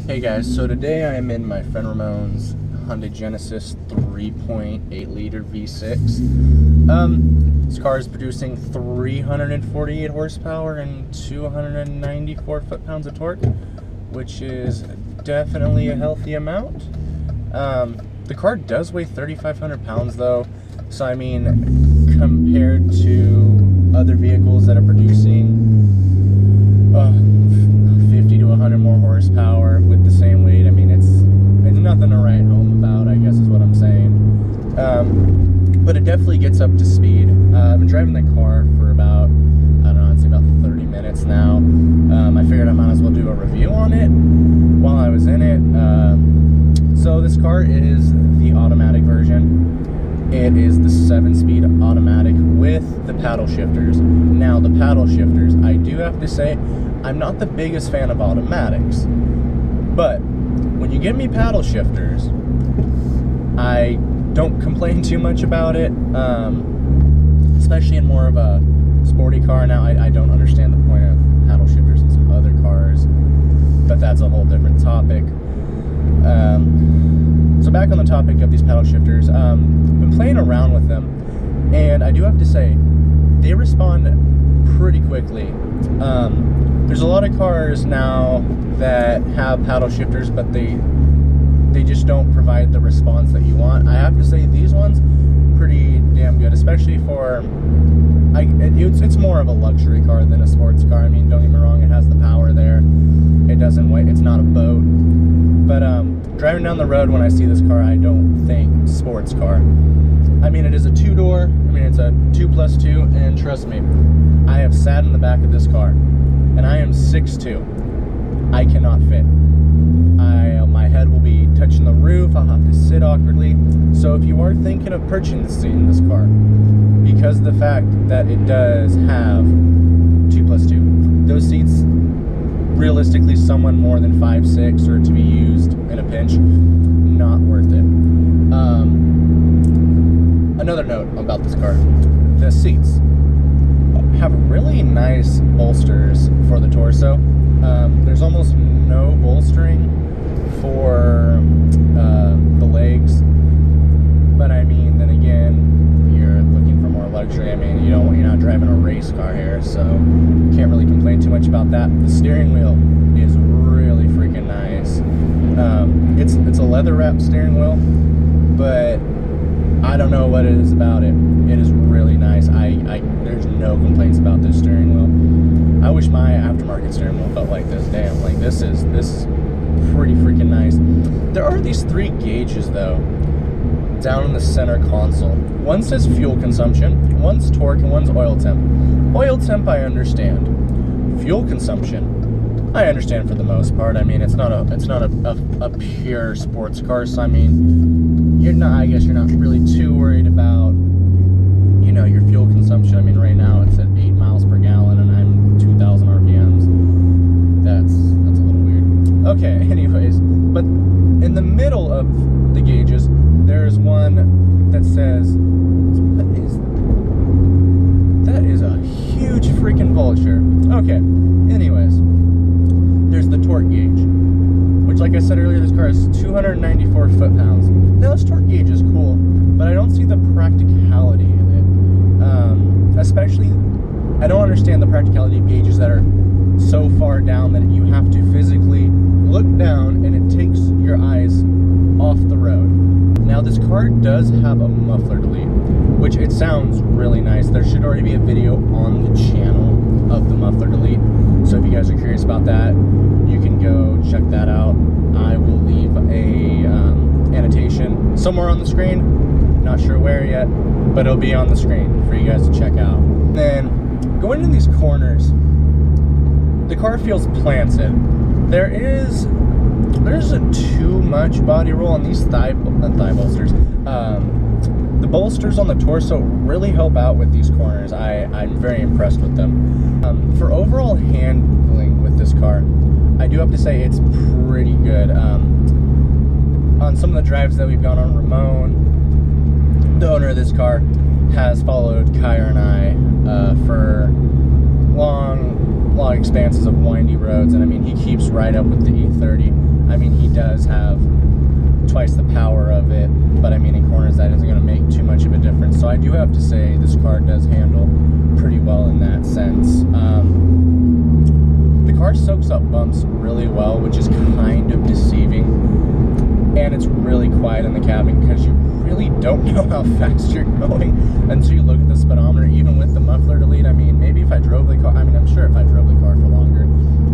Hey guys, so today I am in my friend Ramon's Hyundai Genesis 3.8 liter V6. This car is producing 348 horsepower and 294 foot-pounds of torque, which is definitely a healthy amount. The car does weigh 3,500 pounds though, so I mean, compared to other vehicles that are producing 50 to 100 more horsepower with the same weight, I mean, it's nothing to write home about, I guess is what I'm saying. But it definitely gets up to speed. I've been driving the car for about, I don't know, I'd say about 30 minutes now. I figured I might as well do a review on it while I was in it. So this car is the automatic version. It is the 7-speed automatic with the paddle shifters. Now, the paddle shifters, I do have to say, I'm not the biggest fan of automatics, but when you give me paddle shifters, I don't complain too much about it, especially in more of a sporty car. Now, I don't understand the point of paddle shifters in some other cars, but that's a whole different topic. So back on the topic of these paddle shifters, I've been playing around with them, and I do have to say, they respond pretty quickly. There's a lot of cars now that have paddle shifters, but they just don't provide the response that you want. I have to say, these ones, pretty damn good, especially for, it's more of a luxury car than a sports car. I mean, don't get me wrong, it has the power there. It doesn't weigh, it's not a boat. But driving down the road when I see this car, I don't think sports car. I mean, it is a two-door, I mean, it's a 2+2, and trust me, I have sat in the back of this car, and I am 6'2". I cannot fit. My head will be touching the roof, I'll have to sit awkwardly. So if you are thinking of purchasing this car, because of the fact that it does have 2+2, those seats, realistically, someone more than 5'6", or to be used in a pinch, not worth it. Another note about this car, the seats have really nice bolsters for the torso. There's almost no bolstering for the legs, but I mean, then again, you're looking for more luxury. I mean, you're not driving a race car here, so can't really complain too much about that. The steering wheel is really freaking nice. It's a leather wrapped steering wheel, but I don't know what it is about it. It is really nice. There's no complaints about this steering wheel. I wish my aftermarket steering wheel felt like this. Damn, like this is pretty freaking nice. There are these 3 gauges though, down in the center console. One says fuel consumption, one's torque, and one's oil temp. Oil temp I understand. Fuel consumption I understand for the most part. I mean, it's not a pure sports car, so I mean, I guess you're not really too worried about, your fuel consumption. I mean, right now it's at 8 miles per gallon and I'm 2,000 RPMs. That's a little weird. Okay, anyways, but in the middle of the gauges, there's one that says, that is a huge freaking vulture. Okay, anyways, there's the torque gauge, which, like I said earlier, this car is 294 foot-pounds. Now, this torque gauge is cool, but I don't see the practicality in it. Especially, I don't understand the practicality of gauges that are so far down that you have to physically look down and it takes your eyes off the road. Now, this car does have a muffler delete, which it sounds really nice. There should already be a video on the channel of the muffler delete, so if you guys are curious about that, you can go check that out. I will leave a annotation somewhere on the screen, not sure where yet, but it'll be on the screen for you guys to check out. Then, going into these corners, the car feels planted. There isn't too much body roll on these thigh bolsters. The bolsters on the torso really help out with these corners. I'm very impressed with them. For overall handling with this car, I do have to say it's pretty good. On some of the drives that we've gone on, Ramon, the owner of this car, has followed Kyra and I for long expanses of windy roads, and I mean, he keeps right up with the E30. I mean, does have twice the power of it, but I mean in corners that isn't going to make too much of a difference. So I do have to say this car does handle pretty well in that sense. The car soaks up bumps really well, which is kind of deceiving, and it's really quiet in the cabin because you really don't know how fast you're going until you look at the speedometer, even with the muffler delete. I mean, maybe if I drove the car, I mean, I'm sure if I drove the car for longer,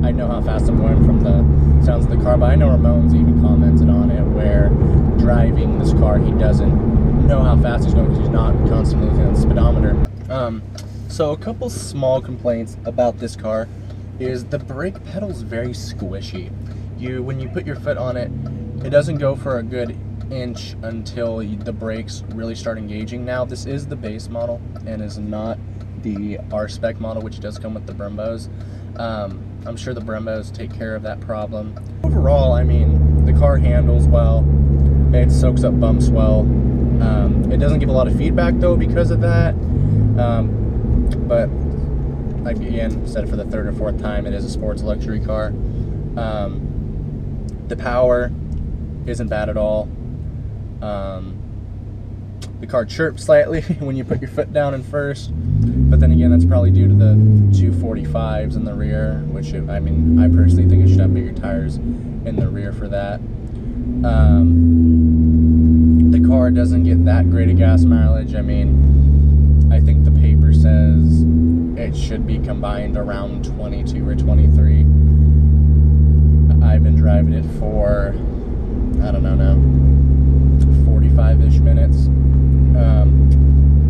I'd know how fast I'm going from the sounds of the car, but I know Ramon's even commented on it where driving this car, he doesn't know how fast he's going because he's not constantly looking at the speedometer. So a couple small complaints about this car is the brake pedal's very squishy. When you put your foot on it, it doesn't go for a good inch until the brakes really start engaging. Now, this is the base model and is not the R-Spec model, which does come with the Brembos. I'm sure the Brembos take care of that problem. Overall, I mean, the car handles well. It soaks up bumps well. It doesn't give a lot of feedback, though, because of that. But, again, said it for the third or fourth time, it is a sports luxury car. The power isn't bad at all. The car chirps slightly when you put your foot down in first, but then again, that's probably due to the 245s in the rear, which, I mean, I personally think it should have bigger tires in the rear for that. The car doesn't get that great of gas mileage. I mean, I think the paper says it should be combined around 22 or 23. I've been driving it for, I don't know now, 45-ish minutes.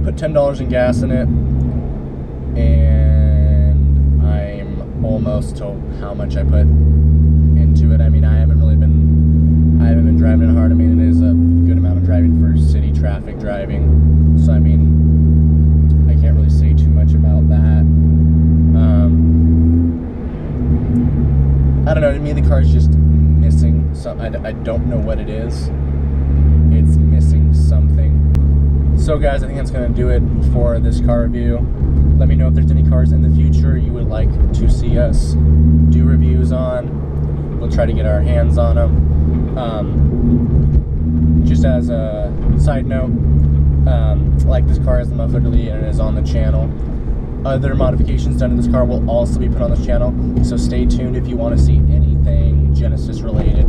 Put $10 in gas in it, and I'm almost to how much I put into it. I mean, I haven't been driving it hard. I mean, it is a good amount of driving for city traffic driving. So I mean, I can't really say too much about that. I don't know. To me, the car's just missing something. I don't know what it is. It's missing something. So guys, I think that's going to do it for this car review. Let me know if there's any cars in the future you would like to see us do reviews on. We'll try to get our hands on them. Just as a side note, like this car has the muffler delete and it is on the channel. Other modifications done to this car will also be put on this channel, so stay tuned if you want to see anything Genesis related.